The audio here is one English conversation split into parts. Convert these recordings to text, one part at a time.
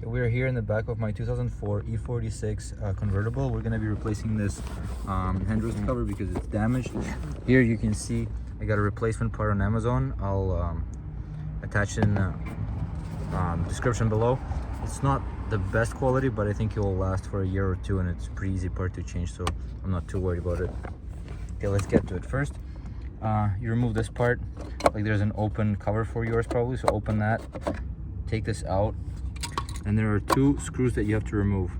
So we're here in the back of my 2004 E46 convertible. We're going to be replacing this handrest cover because it's damaged. Here you can see I got a replacement part on Amazon. I'll attach it in the description below. It's not the best quality, but I think it will last for a year or two, and it's a pretty easy part to change, so I'm not too worried about it. Okay, let's get to it. First, you remove this part. Like, there's an open cover for yours probably, so open that, take this out, and there are two screws that you have to remove.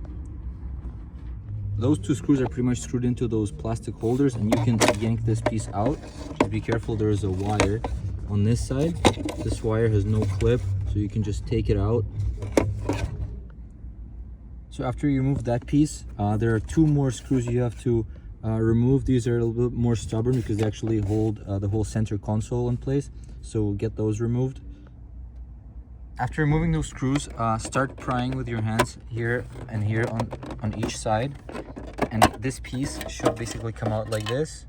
Those two screws are pretty much screwed into those plastic holders, and you can yank this piece out. Just be careful, there is a wire on this side. This wire has no clip, so you can just take it out. So after you remove that piece, there are two more screws you have to remove. These are a little bit more stubborn because they actually hold the whole center console in place, so we'll get those removed. After removing those screws, start prying with your hands here and here on each side, and this piece should basically come out like this.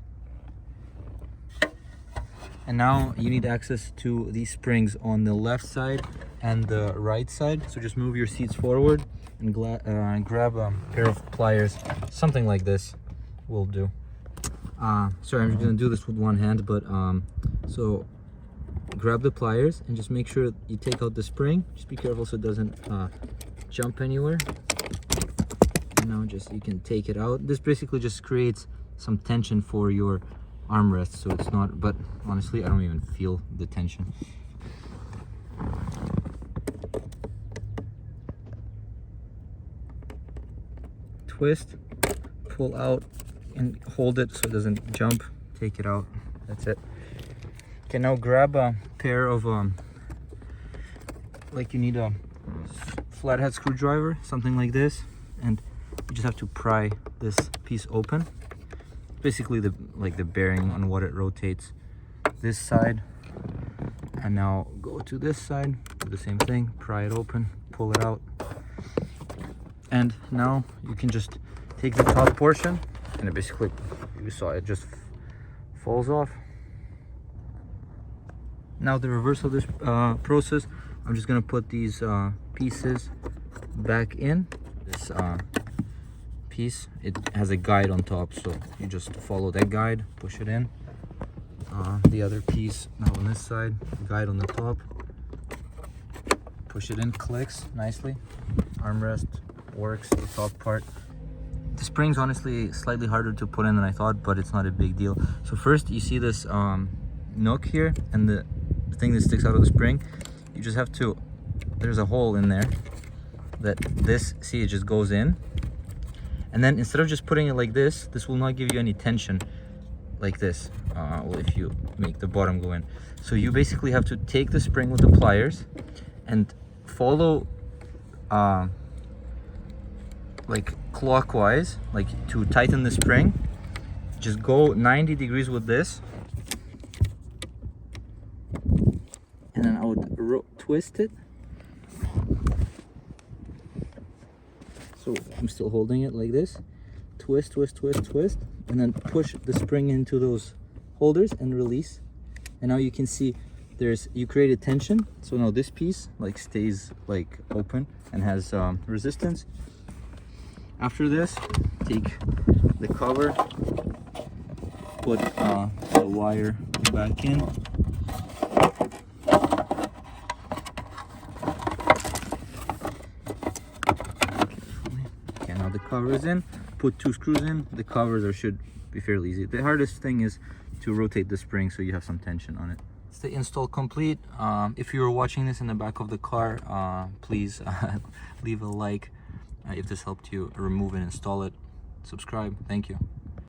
And now you need access to these springs on the left side and the right side, so just move your seats forward and grab a pair of pliers. Something like this will do. Sorry, I'm just gonna do this with one hand, but so grab the pliers and just make sure you take out the spring. Just be careful so it doesn't jump anywhere. And now just you can take it out. This basically just creates some tension for your armrest, so it's not, but honestly I don't even feel the tension. Twist, pull out, and hold it so it doesn't jump. Take it out. That's it. Okay, now grab a pair of like, you need a flathead screwdriver, something like this, and you just have to pry this piece open. Basically the bearing on what it rotates. This side, and now go to this side, do the same thing, pry it open, pull it out, and now you can just take the top portion, and it basically, you saw it just falls off. Now the reverse of this process, I'm just gonna put these pieces back in. This piece, it has a guide on top, so you just follow that guide, push it in. The other piece now on this side, guide on the top, push it in, clicks nicely. Armrest works, the top part. The spring's honestly slightly harder to put in than I thought, but it's not a big deal. So first, you see this nook here and the thing that sticks out of the spring. You just have to, there's a hole in there that this, see, it just goes in. And then instead of just putting it like this will not give you any tension like this, if you make the bottom go in. So you basically have to take the spring with the pliers and follow like clockwise, like to tighten the spring. Just go 90 degrees with this, and then I would twist it. So I'm still holding it like this. Twist, twist, twist, twist, and then push the spring into those holders and release. And now you can see you created tension. So now this piece like stays like open and has resistance. After this, take the cover, put the wire back in. Okay, now the cover is in. Put two screws in. The covers should be fairly easy. The hardest thing is to rotate the spring so you have some tension on it. It's the install complete. If you were watching this in the back of the car, please leave a like if this helped you remove and install it. Subscribe. Thank you.